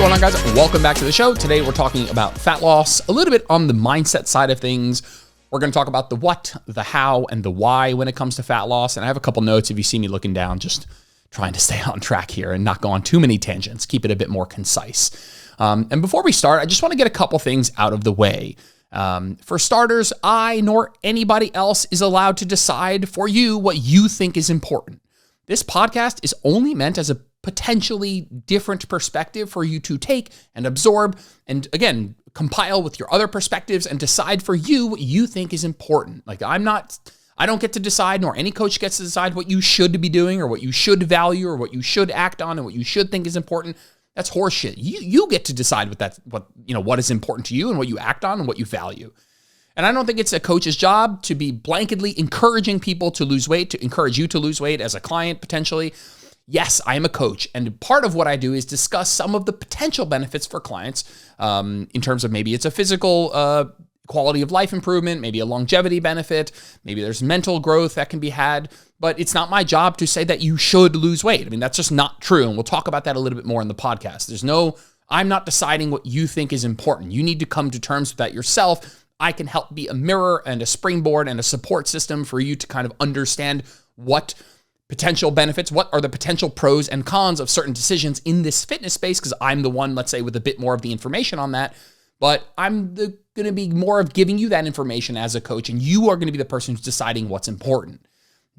going on, guys? Welcome back to the show. Today we're talking about fat loss, a little bit on the mindset side of things. We're going to talk about the what, the how, and the why when it comes to fat loss. And I have a couple notes if you see me looking down, just trying to stay on track here and not go on too many tangents, keep it a bit more concise. And before we start, I just want to get a couple things out of the way. For starters, I nor anybody else is allowed to decide for you what you think is important. This podcast is only meant as a potentially different perspective for you to take and absorb and, again, compile with your other perspectives and decide for you what you think is important. Like, I don't get to decide, nor any coach gets to decide what you should be doing or what you should value or what you should act on and what you should think is important. That's horseshit. You get to decide what is important to you and what you act on and what you value. And I don't think it's a coach's job to be blanketly encouraging people to lose weight, to encourage you to lose weight as a client potentially. Yes, I am a coach, and part of what I do is discuss some of the potential benefits for clients in terms of maybe it's a physical quality of life improvement, maybe a longevity benefit, maybe there's mental growth that can be had, but it's not my job to say that you should lose weight. I mean, that's just not true, and we'll talk about that a little bit more in the podcast. I'm not deciding what you think is important. You need to come to terms with that yourself. I can help be a mirror and a springboard and a support system for you to kind of understand what potential benefits, what are the potential pros and cons of certain decisions in this fitness space, because I'm the one, let's say, with a bit more of the information on that, but I'm going to be more of giving you that information as a coach, and you are going to be the person who's deciding what's important,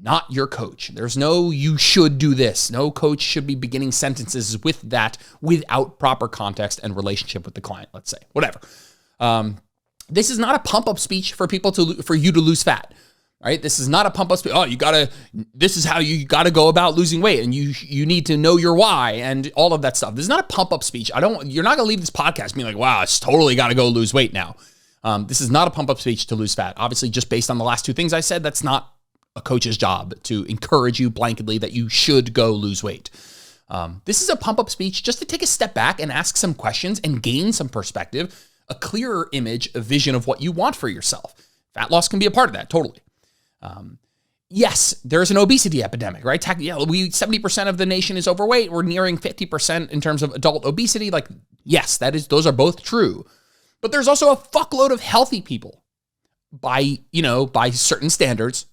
not your coach. There's no you should do this. No coach should be beginning sentences with that without proper context and relationship with the client, let's say, whatever. This is not a pump-up speech for you to lose fat. Right? This is not a pump up speech. This is how you gotta go about losing weight, and you need to know your why and all of that stuff. This is not a pump up speech. You're not gonna leave this podcast being like, wow, it's totally gotta go lose weight now. This is not a pump up speech to lose fat. Obviously, just based on the last two things I said, that's not a coach's job to encourage you blanketly that you should go lose weight. This is a pump up speech just to take a step back and ask some questions and gain some perspective, a clearer image, a vision of what you want for yourself. Fat loss can be a part of that, totally. Yes, there's an obesity epidemic, right? 70% of the nation is overweight. We're nearing 50% in terms of adult obesity. Like, yes, those are both true. But there's also a fuckload of healthy people by certain standards,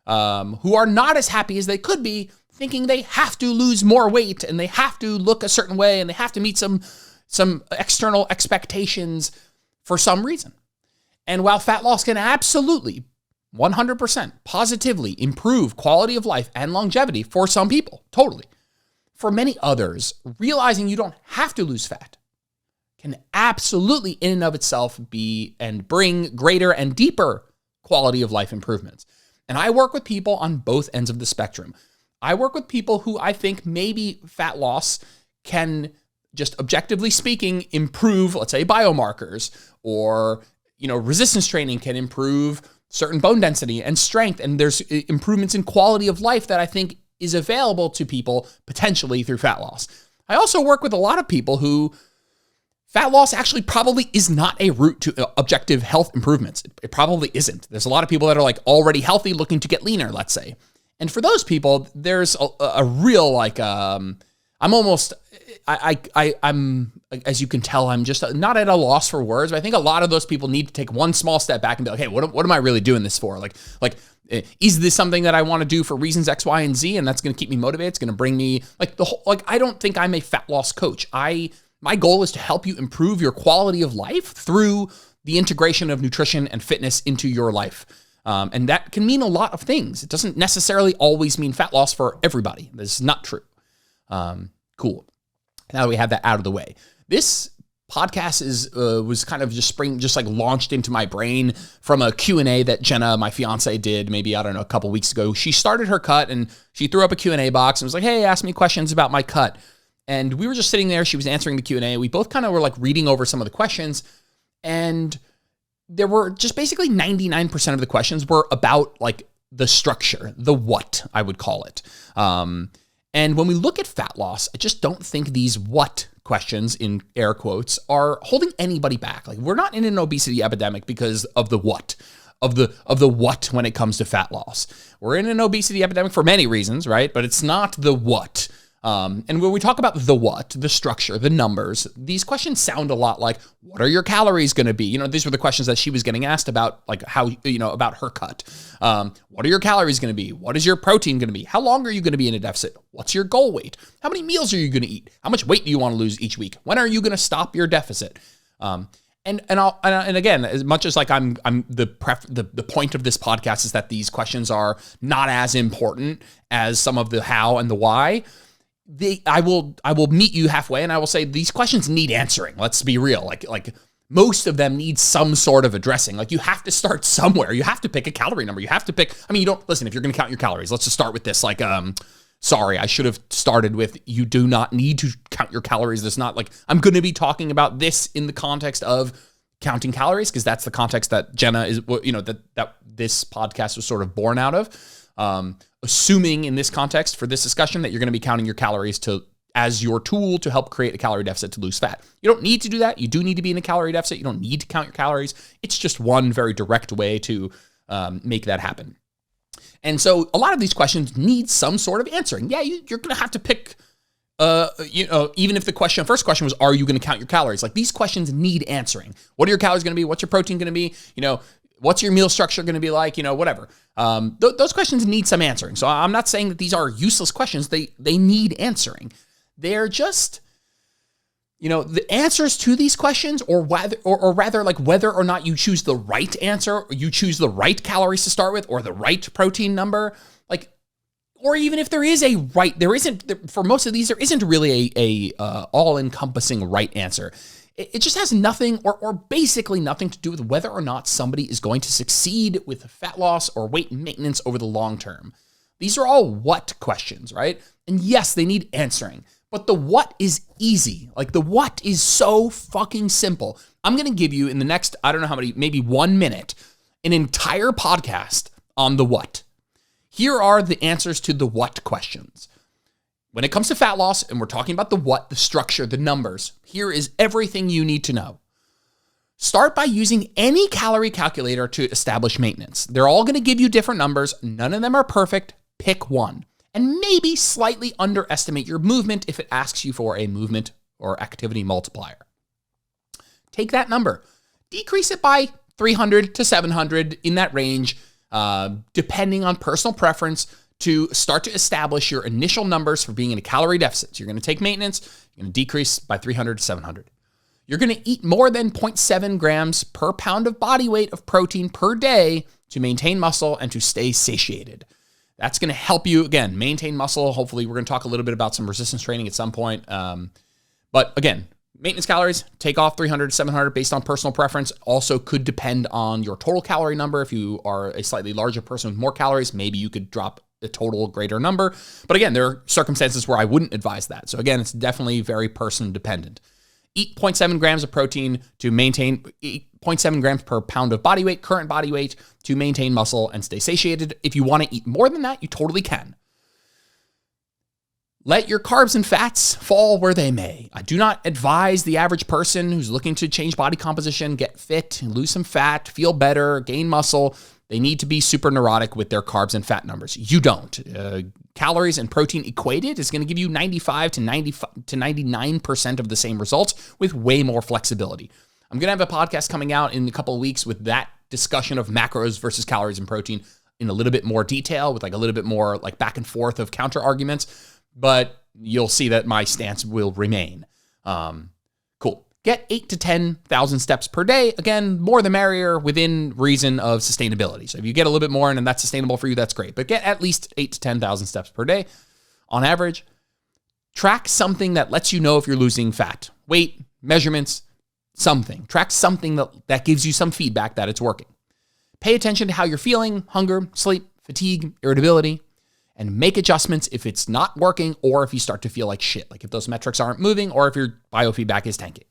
who are not as happy as they could be, thinking they have to lose more weight and they have to look a certain way and they have to meet some external expectations for some reason. And while fat loss can absolutely 100% positively improve quality of life and longevity for some people, totally. For many others, realizing you don't have to lose fat can absolutely in and of itself be and bring greater and deeper quality of life improvements. And I work with people on both ends of the spectrum. I work with people who I think maybe fat loss can, just objectively speaking, improve, let's say, biomarkers, or resistance training can improve certain bone density and strength, and there's improvements in quality of life that I think is available to people potentially through fat loss. I also work with a lot of people who fat loss actually probably is not a route to objective health improvements. It probably isn't. There's a lot of people that are like already healthy looking to get leaner, let's say. And for those people, there's a real I'm, as you can tell, I'm just not at a loss for words, but I think a lot of those people need to take one small step back and be like, hey, what am I really doing this for? Like, is this something that I want to do for reasons X, Y, and Z, and that's going to keep me motivated? It's going to bring me I don't think I'm a fat loss coach. My goal is to help you improve your quality of life through the integration of nutrition and fitness into your life. And that can mean a lot of things. It doesn't necessarily always mean fat loss for everybody. This is not true. Cool. Now that we have that out of the way, this podcast was kind of just launched into my brain from a Q&A that Jenna, my fiance, did maybe, a couple weeks ago. She started her cut and she threw up a Q&A box and was like, hey, ask me questions about my cut. And we were just sitting there. She was answering the Q&A. We both kind of were reading over some of the questions, and there were just basically 99% of the questions were about the structure, the what, I would call it. And when we look at fat loss, I just don't think these what questions, in air quotes, are holding anybody back. We're not in an obesity epidemic because of the what, of the what when it comes to fat loss. We're in an obesity epidemic for many reasons, right? But it's not the what. And when we talk about the what, the structure, the numbers, these questions sound a lot like, what are your calories going to be? These were the questions that she was getting asked about, like how, about her cut. What are your calories going to be? What is your protein going to be? How long are you going to be in a deficit? What's your goal weight? How many meals are you going to eat? How much weight do you want to lose each week? When are you going to stop your deficit? And again, as much as like I'm the point of this podcast is that these questions are not as important as some of the how and the why. I will meet you halfway, and I will say these questions need answering. Let's be real. Like most of them need some sort of addressing. Like you have to start somewhere. You have to pick a calorie number. You have to pick. I mean, you don't listen. If you're going to count your calories, let's just start with this. Like, sorry, I should have started with you do not need to count your calories. That's not like I'm going to be talking about this in the context of counting calories because that's the context that Jenna is. That this podcast was sort of born out of. Assuming in this context for this discussion that you're going to be counting your calories as your tool to help create a calorie deficit to lose fat. You don't need to do that. You do need to be in a calorie deficit. You don't need to count your calories. It's just one very direct way to make that happen. And so a lot of these questions need some sort of answering. Yeah, you're going to have to pick, even if the first question was, are you going to count your calories? Like these questions need answering. What are your calories going to be? What's your protein going to be? What's your meal structure going to be like? Whatever. Those questions need some answering. So I'm not saying that these are useless questions. They need answering. They're just, the answers to these questions, or rather, like whether or not you choose the right answer, or you choose the right calories to start with, or the right protein number, like, or even if there is a right, for most of these, there isn't really a all-encompassing right answer. It just has nothing or basically nothing to do with whether or not somebody is going to succeed with fat loss or weight maintenance over the long term. These are all what questions, right? And yes, they need answering, but the what is easy. Like the what is so fucking simple. I'm going to give you in the next, I don't know how many, maybe 1 minute, an entire podcast on the what. Here are the answers to the what questions. When it comes to fat loss, and we're talking about the what, the structure, the numbers, here is everything you need to know. Start by using any calorie calculator to establish maintenance. They're all going to give you different numbers. None of them are perfect. Pick one. And maybe slightly underestimate your movement if it asks you for a movement or activity multiplier. Take that number. Decrease it by 300 to 700 in that range, depending on personal preference, to start to establish your initial numbers for being in a calorie deficit. So you're going to take maintenance, you're going to decrease by 300 to 700. You're going to eat more than 0.7 grams per pound of body weight of protein per day to maintain muscle and to stay satiated. That's going to help you, again, maintain muscle. Hopefully, we're going to talk a little bit about some resistance training at some point. But again, maintenance calories, take off 300 to 700 based on personal preference. Also could depend on your total calorie number. If you are a slightly larger person with more calories, maybe you could drop a total greater number. But again, there are circumstances where I wouldn't advise that. So again, it's definitely very person dependent. Eat 0.7 grams of protein to maintain, 0.7 grams per pound of body weight, current body weight, to maintain muscle and stay satiated. If you want to eat more than that, you totally can. Let your carbs and fats fall where they may. I do not advise the average person who's looking to change body composition, get fit, lose some fat, feel better, gain muscle. They need to be super neurotic with their carbs and fat numbers. You don't. Calories and protein equated is going to give you 95 to 99% of the same results with way more flexibility. I'm going to have a podcast coming out in a couple of weeks with that discussion of macros versus calories and protein in a little bit more detail, with like a little bit more like back and forth of counter arguments, but you'll see that my stance will remain. Cool. Get 8 to 10,000 steps per day. Again, more the merrier within reason of sustainability. So if you get a little bit more and that's sustainable for you, that's great. But get at least 8 to 10,000 steps per day on average. Track something that lets you know if you're losing fat, weight, measurements, something. Track something that gives you some feedback that it's working. Pay attention to how you're feeling, hunger, sleep, fatigue, irritability, and make adjustments if it's not working or if you start to feel like shit, like if those metrics aren't moving or if your biofeedback is tanking.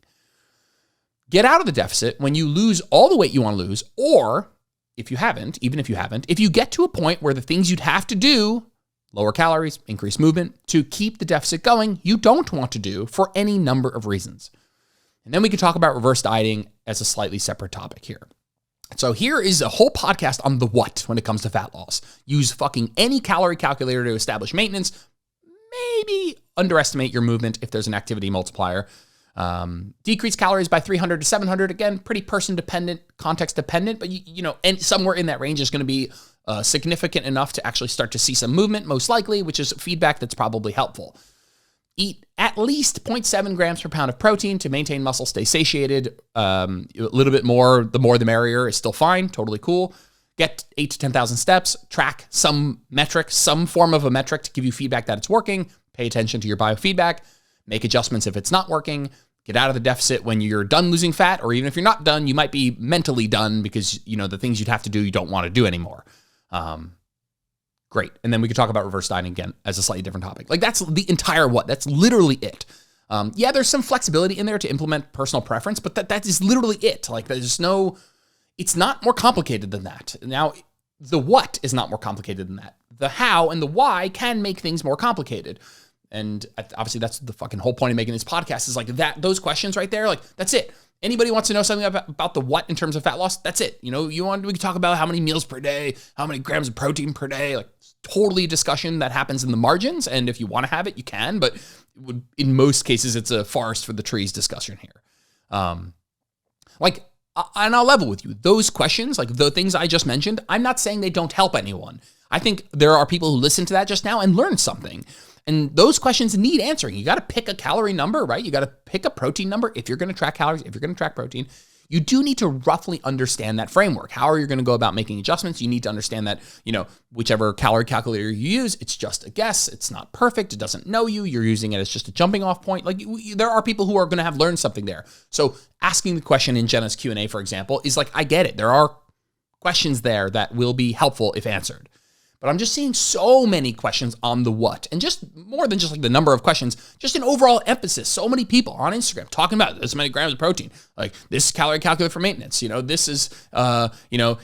Get out of the deficit when you lose all the weight you want to lose, or if you haven't, if you get to a point where the things you'd have to do, lower calories, increase movement, to keep the deficit going, you don't want to do for any number of reasons. And then we can talk about reverse dieting as a slightly separate topic here. So here is a whole podcast on the what when it comes to fat loss. Use fucking any calorie calculator to establish maintenance. Maybe underestimate your movement if there's an activity multiplier. Decrease calories by 300 to 700. Again, pretty person dependent, context dependent, but and somewhere in that range is going to be significant enough to actually start to see some movement, most likely, which is feedback that's probably helpful. Eat at least 0.7 grams per pound of protein to maintain muscle, stay satiated. A little bit more, the merrier is still fine, totally cool. Get 8 to 10,000 steps, track some metric, some form of a metric to give you feedback that it's working. Pay attention to your biofeedback, make adjustments if it's not working. Get out of the deficit when you're done losing fat, or even if you're not done, you might be mentally done because, the things you'd have to do, you don't want to do anymore. Great. And then we could talk about reverse dieting again as a slightly different topic. Like that's the entire what. That's literally it. Yeah, there's some flexibility in there to implement personal preference, but that is literally it. Like it's not more complicated than that. Now, the what is not more complicated than that. The how and the why can make things more complicated. And obviously that's the fucking whole point of making this podcast is like those questions right there. Like that's it. Anybody wants to know something about the what in terms of fat loss? That's it. We can talk about how many meals per day, how many grams of protein per day, like totally a discussion that happens in the margins. And if you want to have it, you can, but in most cases, it's a forest for the trees discussion here. And I'll level with you. Those questions, like the things I just mentioned, I'm not saying they don't help anyone. I think there are people who listen to that just now and learn something. And those questions need answering. You got to pick a calorie number, right? You got to pick a protein number if you're going to track calories, if you're going to track protein. You do need to roughly understand that framework. How are you going to go about making adjustments? You need to understand that, whichever calorie calculator you use, it's just a guess. It's not perfect. It doesn't know you. You're using it as just a jumping off point. Like there are people who are going to have learned something there. So asking the question in Jenna's Q&A, for example, is like, I get it. There are questions there that will be helpful if answered. But I'm just seeing so many questions on the what, and just more than just like the number of questions, just an overall emphasis. So many people on Instagram talking about this many grams of protein, like this calorie calculator for maintenance. This is,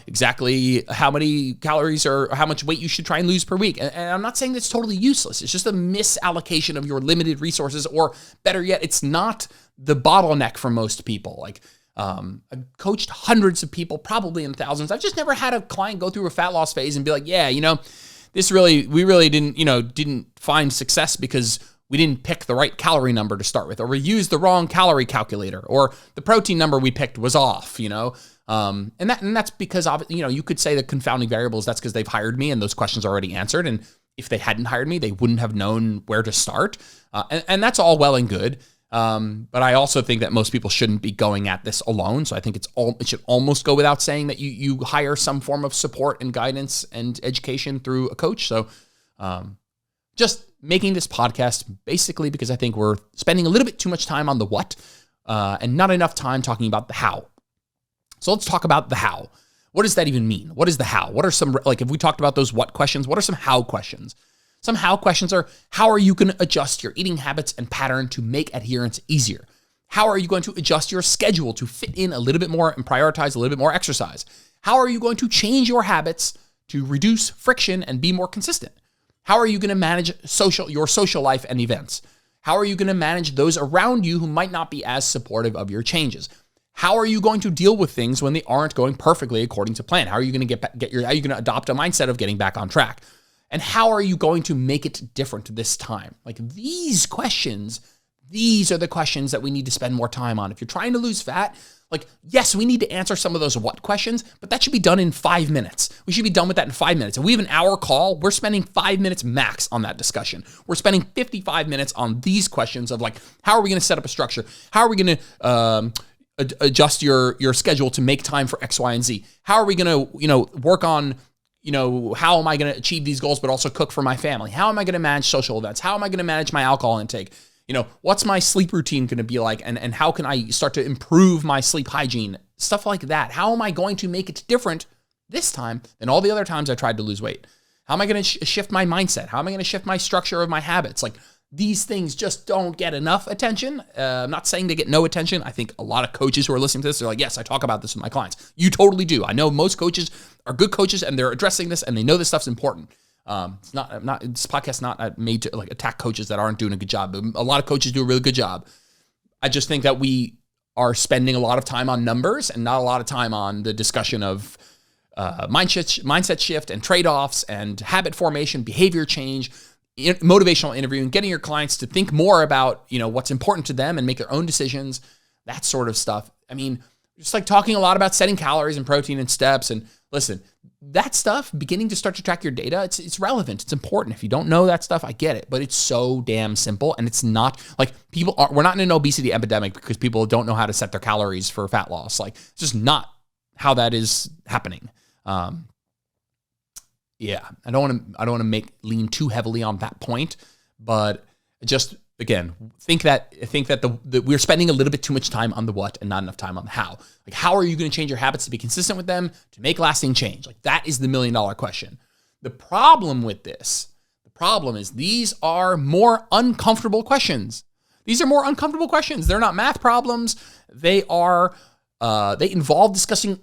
exactly how many calories or how much weight you should try and lose per week. And I'm not saying that's totally useless. It's just a misallocation of your limited resources, or better yet, it's not the bottleneck for most people. Like, I've coached hundreds of people, probably in thousands. I've just never had a client go through a fat loss phase and be like, yeah, we really didn't find success because we didn't pick the right calorie number to start with, or we used the wrong calorie calculator, or the protein number we picked was off, and that's because of, you could say the confounding variables. That's because they've hired me and those questions are already answered. And if they hadn't hired me, they wouldn't have known where to start. And that's all well and good. But I also think that most people shouldn't be going at this alone. So I think it should almost go without saying that you hire some form of support and guidance and education through a coach. So just making this podcast basically because I think we're spending a little bit too much time on the what and not enough time talking about the how. So let's talk about the how. What does that even mean? What is the how? What are some, like if we talked about those what questions, what are some how questions? Some how questions are, how are you going to adjust your eating habits and pattern to make adherence easier? How are you going to adjust your schedule to fit in a little bit more and prioritize a little bit more exercise? How are you going to change your habits to reduce friction and be more consistent? How are you going to manage your social life and events? How are you going to manage those around you who might not be as supportive of your changes? How are you going to deal with things when they aren't going perfectly according to plan? How are you going to how are you going to adopt a mindset of getting back on track? And how are you going to make it different this time? Like these questions, these are the questions that we need to spend more time on. If you're trying to lose fat, like, yes, we need to answer some of those what questions, but that should be done in 5 minutes. We should be done with that in 5 minutes. If we have an hour call, we're spending 5 minutes max on that discussion. We're spending 55 minutes on these questions of like, how are we going to set up a structure? How are we going to adjust your schedule to make time for X, Y, and Z? How are we going to, work on, how am I going to achieve these goals, but also cook for my family? How am I going to manage social events? How am I going to manage my alcohol intake? What's my sleep routine going to be like? And how can I start to improve my sleep hygiene? Stuff like that. How am I going to make it different this time than all the other times I tried to lose weight? How am I going to shift my mindset? How am I going to shift my structure of my habits? Like these things just don't get enough attention. I'm not saying they get no attention. I think a lot of coaches who are listening to this, they're like, yes, I talk about this with my clients. You totally do. I know most coaches are good coaches and they're addressing this and they know this stuff's important. This podcast is not made to like attack coaches that aren't doing a good job. A lot of coaches do a really good job. I just think that we are spending a lot of time on numbers and not a lot of time on the discussion of mindset shift and trade-offs and habit formation, behavior change, motivational interviewing, getting your clients to think more about, what's important to them and make their own decisions, that sort of stuff. I mean, just like talking a lot about setting calories and protein and steps. And listen, that stuff, beginning to start to track your data, it's relevant. It's important. If you don't know that stuff, I get it, but it's so damn simple. And it's not like we're not in an obesity epidemic because people don't know how to set their calories for fat loss. Like, it's just not how that is happening. Yeah, I don't want to lean too heavily on that point, but just again, think that we're spending a little bit too much time on the what and not enough time on the how. Like, how are you going to change your habits to be consistent with them, to make lasting change? Like, that is the $1 million question. The problem with this, is these are more uncomfortable questions. These are more uncomfortable questions. They're not math problems. They involve discussing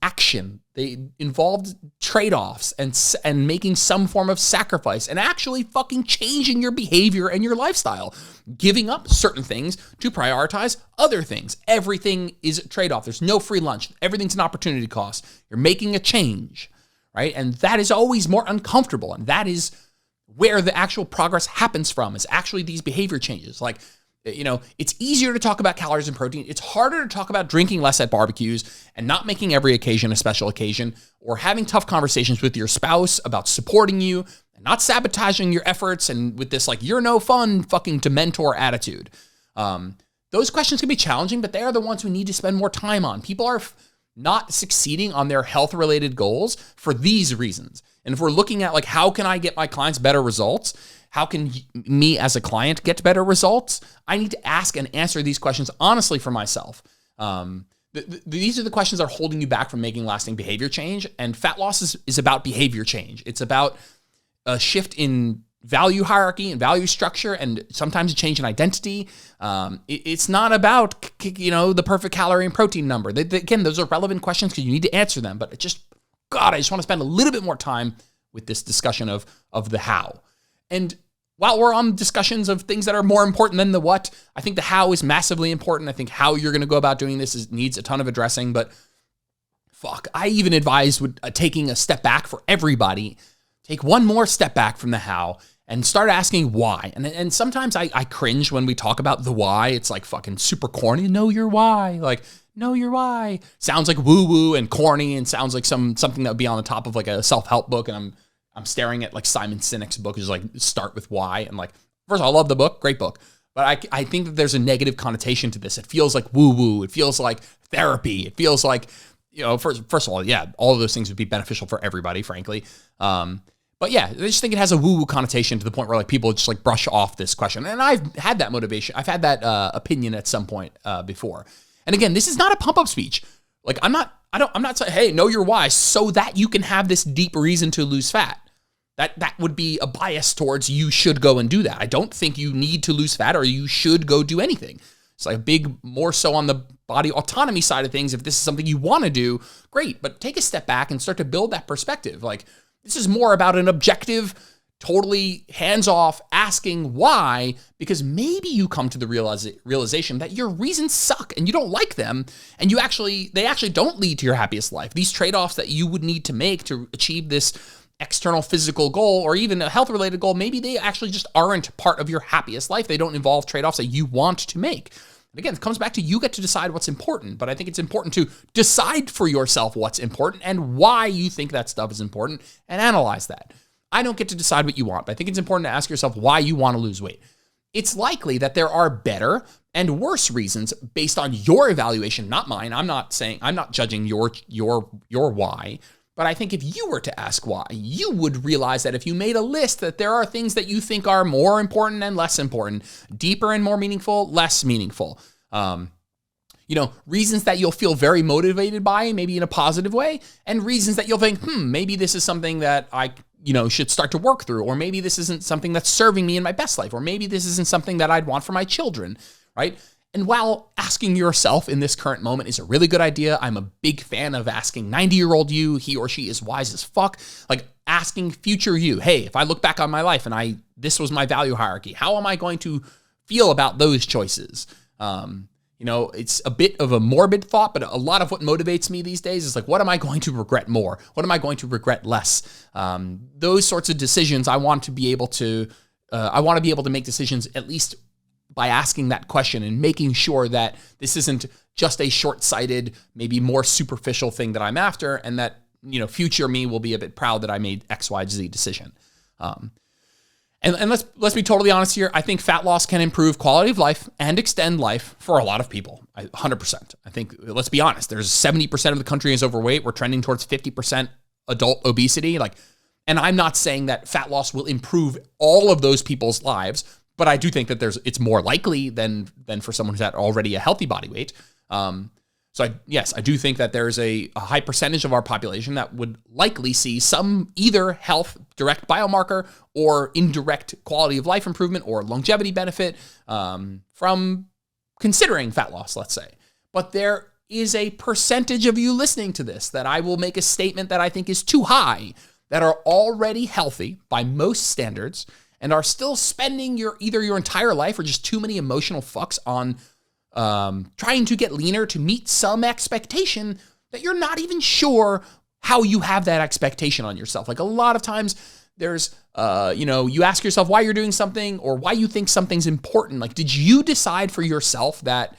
action. They involved trade-offs and making some form of sacrifice and actually fucking changing your behavior and your lifestyle, giving up certain things to prioritize other things. Everything is a trade-off. There's no free lunch. Everything's an opportunity cost. You're making a change, right? And that is always more uncomfortable. And that is where the actual progress happens from, is actually these behavior changes. Like, it's easier to talk about calories and protein. It's harder to talk about drinking less at barbecues and not making every occasion a special occasion, or having tough conversations with your spouse about supporting you and not sabotaging your efforts and with this, like, you're no fun fucking to mentor attitude. Those questions can be challenging, but they are the ones we need to spend more time on. People are not succeeding on their health-related goals for these reasons. And if we're looking at, like, how can I get my clients better results? How can me as a client get better results? I need to ask and answer these questions honestly for myself. These are the questions that are holding you back from making lasting behavior change. And fat loss is about behavior change. It's about a shift in value hierarchy and value structure, and sometimes a change in identity. It's not about, the perfect calorie and protein number. Again, those are relevant questions because you need to answer them. But I just want to spend a little bit more time with this discussion of the how. And while we're on discussions of things that are more important than the what, I think the how is massively important. I think how you're going to go about doing this needs a ton of addressing, but I even advise taking a step back for everybody. Take one more step back from the how and start asking why. And sometimes I cringe when we talk about the why. It's like fucking super corny. Know your why. Like, know your why. Sounds like woo-woo and corny, and sounds like something that would be on the top of like a self-help book, and I'm staring at like Simon Sinek's book, which is like start with why. And like, first of all, I love the book, great book. But I think that there's a negative connotation to this. It feels like woo-woo. It feels like therapy. It feels like, first of all, yeah, all of those things would be beneficial for everybody, frankly. But yeah, I just think it has a woo-woo connotation to the point where like people just like brush off this question. And I've had that motivation. I've had that opinion at some point before. And again, this is not a pump-up speech. Like, I'm not saying, hey, know your why so that you can have this deep reason to lose fat. That would be a bias towards you should go and do that. I don't think you need to lose fat or you should go do anything. It's like a big, more so on the body autonomy side of things. If this is something you want to do, great. But take a step back and start to build that perspective. Like, this is more about an objective, totally hands-off asking why, because maybe you come to the realization that your reasons suck and you don't like them, and they actually don't lead to your happiest life. These trade-offs that you would need to make to achieve this external physical goal or even a health-related goal, maybe they actually just aren't part of your happiest life. They don't involve trade-offs that you want to make. And again, it comes back to you get to decide what's important, but I think it's important to decide for yourself what's important and why you think that stuff is important and analyze that. I don't get to decide what you want, but I think it's important to ask yourself why you want to lose weight. It's likely that there are better and worse reasons based on your evaluation, not mine. I'm not judging your why. But I think if you were to ask why, you would realize that if you made a list that there are things that you think are more important and less important, deeper and more meaningful, less meaningful. Reasons that you'll feel very motivated by, maybe in a positive way, and reasons that you'll think, maybe this is something that I, should start to work through, or maybe this isn't something that's serving me in my best life, or maybe this isn't something that I'd want for my children, right? And while asking yourself in this current moment is a really good idea, I'm a big fan of asking 90-year-old you, he or she is wise as fuck, like asking future you, hey, if I look back on my life and this was my value hierarchy, how am I going to feel about those choices? It's a bit of a morbid thought, but a lot of what motivates me these days is like, what am I going to regret more? What am I going to regret less? Those sorts of decisions, I want to be able to make decisions at least by asking that question and making sure that this isn't just a short-sighted, maybe more superficial thing that I'm after, and that, future me will be a bit proud that I made X, Y, Z decision. And let's be totally honest here. I think fat loss can improve quality of life and extend life for a lot of people. 100%. I think, let's be honest, there's 70% of the country is overweight. We're trending towards 50% adult obesity. And I'm not saying that fat loss will improve all of those people's lives, but I do think that it's more likely than for someone who's at already a healthy body weight. So I do think that there's a high percentage of our population that would likely see some either health direct biomarker or indirect quality of life improvement or longevity benefit from considering fat loss, let's say. But there is a percentage of you listening to this that I will make a statement that I think is too high, that are already healthy by most standards and are still spending either your entire life or just too many emotional fucks on trying to get leaner to meet some expectation that you're not even sure how you have that expectation on yourself. Like a lot of times there's, you ask yourself why you're doing something or why you think something's important. Like, did you decide for yourself that,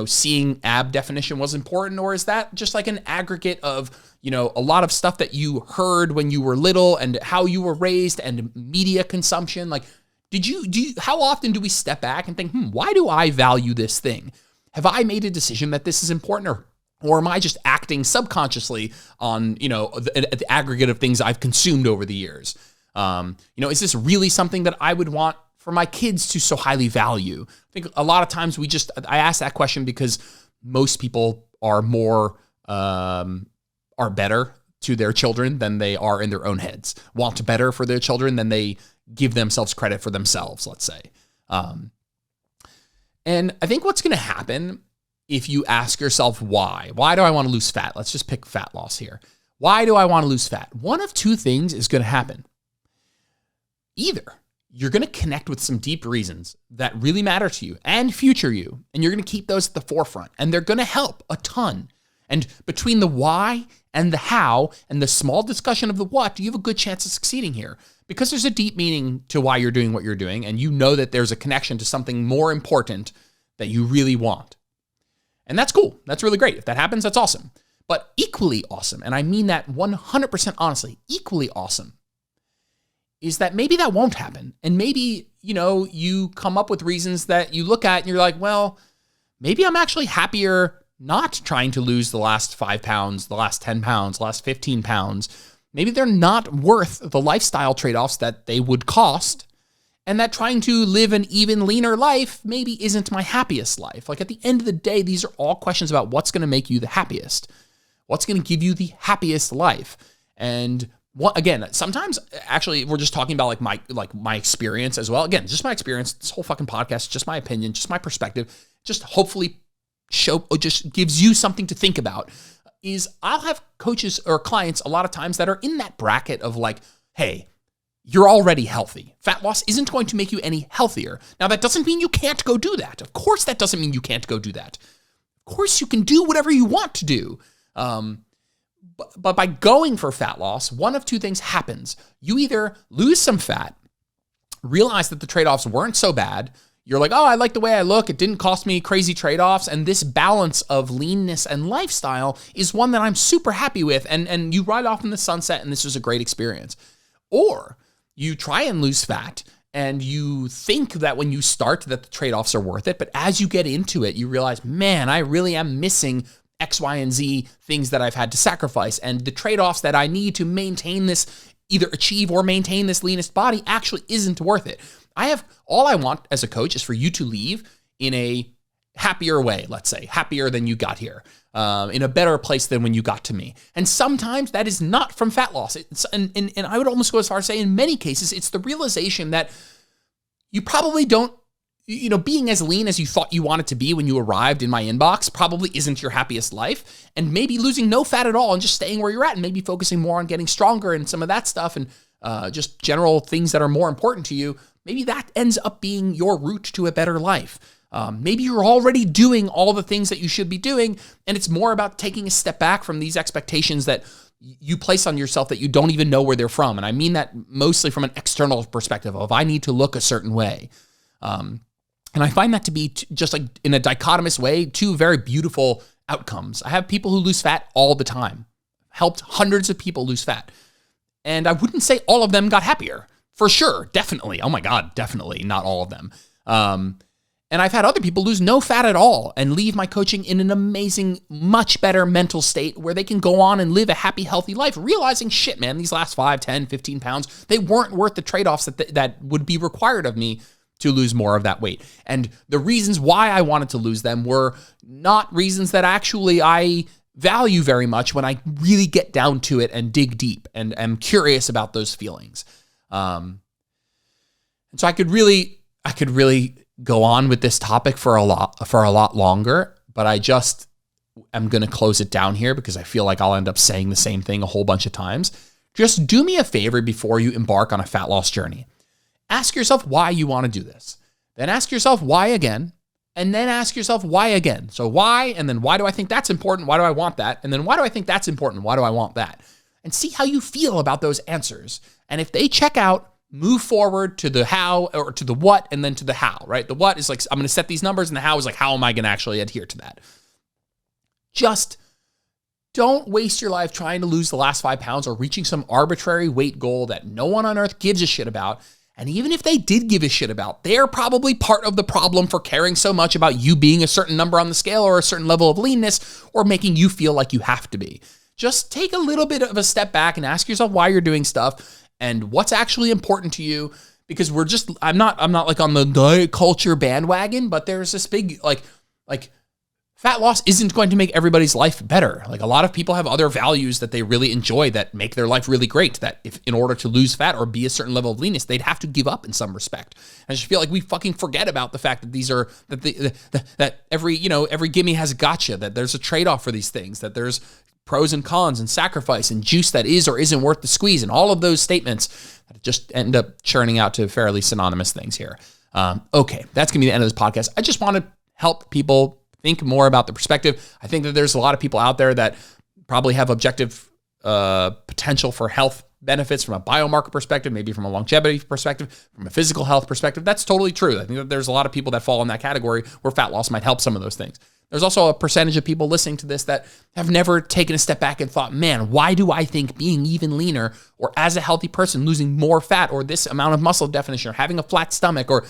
seeing ab definition was important? Or is that just like an aggregate of, a lot of stuff that you heard when you were little and how you were raised and media consumption? Like, how often do we step back and think, why do I value this thing? Have I made a decision that this is important, or am I just acting subconsciously on, the aggregate of things I've consumed over the years? Is this really something that I would want for my kids to so highly value? I think a lot of times I ask that question because most people are are better to their children than they are in their own heads, want better for their children than they give themselves credit for themselves, let's say. And I think what's going to happen if you ask yourself why do I want to lose fat? Let's just pick fat loss here. Why do I want to lose fat? One of two things is going to happen. Either you're going to connect with some deep reasons that really matter to you and future you, and you're going to keep those at the forefront, and they're going to help a ton. And between the why and the how and the small discussion of the what, you have a good chance of succeeding here. Because there's a deep meaning to why you're doing what you're doing, and you know that there's a connection to something more important that you really want. And that's cool. That's really great. If that happens, that's awesome. But equally awesome, and I mean that 100% honestly, equally awesome, is that maybe that won't happen. And maybe, you come up with reasons that you look at and you're like, well, maybe I'm actually happier not trying to lose the last 5 pounds, the last 10 pounds, the last 15 pounds. Maybe they're not worth the lifestyle trade-offs that they would cost, and that trying to live an even leaner life maybe isn't my happiest life. Like, at the end of the day, these are all questions about what's going to make you the happiest, what's going to give you the happiest life. And again, sometimes actually we're just talking about my experience as well. Again, just my experience. This whole fucking podcast, just my opinion, just my perspective, just hopefully just gives you something to think about. Is I'll have coaches or clients a lot of times that are in that bracket of like, hey, you're already healthy. Fat loss isn't going to make you any healthier. Now, that doesn't mean you can't go do that. Of course, that doesn't mean you can't go do that. Of course, you can do whatever you want to do. But by going for fat loss, one of two things happens. You either lose some fat, realize that the trade-offs weren't so bad. You're like, oh, I like the way I look. It didn't cost me crazy trade-offs. And this balance of leanness and lifestyle is one that I'm super happy with. And you ride off in the sunset, and this was a great experience. Or you try and lose fat, and you think that when you start that the trade-offs are worth it. But as you get into it, you realize, man, I really am missing X, Y, and Z things that I've had to sacrifice. And the trade-offs that I need to maintain this, either achieve or maintain this leanest body actually isn't worth it. All I want as a coach is for you to leave in a happier way, let's say, happier than you got here, in a better place than when you got to me. And sometimes that is not from fat loss. And I would almost go as far as say in many cases, it's the realization that you probably don't, being as lean as you thought you wanted to be when you arrived in my inbox probably isn't your happiest life. And maybe losing no fat at all and just staying where you're at and maybe focusing more on getting stronger and some of that stuff and just general things that are more important to you, maybe that ends up being your route to a better life. Maybe you're already doing all the things that you should be doing, and it's more about taking a step back from these expectations that you place on yourself that you don't even know where they're from. And I mean that mostly from an external perspective of I need to look a certain way. And I find that to be just like in a dichotomous way, two very beautiful outcomes. I have people who lose fat all the time, helped hundreds of people lose fat. And I wouldn't say all of them got happier. For sure, definitely. Oh my God, definitely not all of them. And I've had other people lose no fat at all and leave my coaching in an amazing, much better mental state where they can go on and live a happy, healthy life, realizing, shit, man, these last 5, 10, 15 pounds, they weren't worth the trade-offs that would be required of me to lose more of that weight. And the reasons why I wanted to lose them were not reasons that actually I value very much when I really get down to it and dig deep and am curious about those feelings. And so I could really go on with this topic for a lot longer, but I just am going to close it down here because I feel like I'll end up saying the same thing a whole bunch of times. Just do me a favor before you embark on a fat loss journey. Ask yourself why you want to do this. Then ask yourself why again, and then ask yourself why again. So why, and then why do I think that's important? Why do I want that? And then why do I think that's important? Why do I want that? And see how you feel about those answers. And if they check out, move forward to the how or to the what and then to the how, right? The what is like, I'm going to set these numbers, and the how is like, how am I going to actually adhere to that? Just don't waste your life trying to lose the last 5 pounds or reaching some arbitrary weight goal that no one on earth gives a shit about. And even if they did give a shit about, they're probably part of the problem for caring so much about you being a certain number on the scale or a certain level of leanness or making you feel like you have to be. Just take a little bit of a step back and ask yourself why you're doing stuff and what's actually important to you, because I'm not like on the diet culture bandwagon, but there's this big, like fat loss isn't going to make everybody's life better. Like a lot of people have other values that they really enjoy that make their life really great, that if in order to lose fat or be a certain level of leanness, they'd have to give up in some respect. I just feel like we fucking forget about the fact that these are, that every gimme has a gotcha, that there's a trade-off for these things, that there's pros and cons and sacrifice and juice that is or isn't worth the squeeze, and all of those statements that just end up churning out to fairly synonymous things here. Okay, that's going to be the end of this podcast. I just want to help people think more about the perspective. I think that there's a lot of people out there that probably have objective potential for health benefits from a biomarker perspective, maybe from a longevity perspective, from a physical health perspective. That's totally true. I think that there's a lot of people that fall in that category where fat loss might help some of those things. There's also a percentage of people listening to this that have never taken a step back and thought, man, why do I think being even leaner or as a healthy person losing more fat or this amount of muscle definition or having a flat stomach or,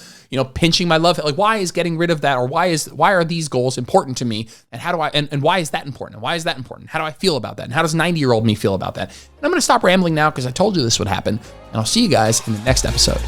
pinching my love, like why is getting rid of that or why are these goals important to me? And how do I, and why is that important? And why is that important? How do I feel about that? And how does 90-year-old me feel about that? And I'm going to stop rambling now because I told you this would happen. And I'll see you guys in the next episode.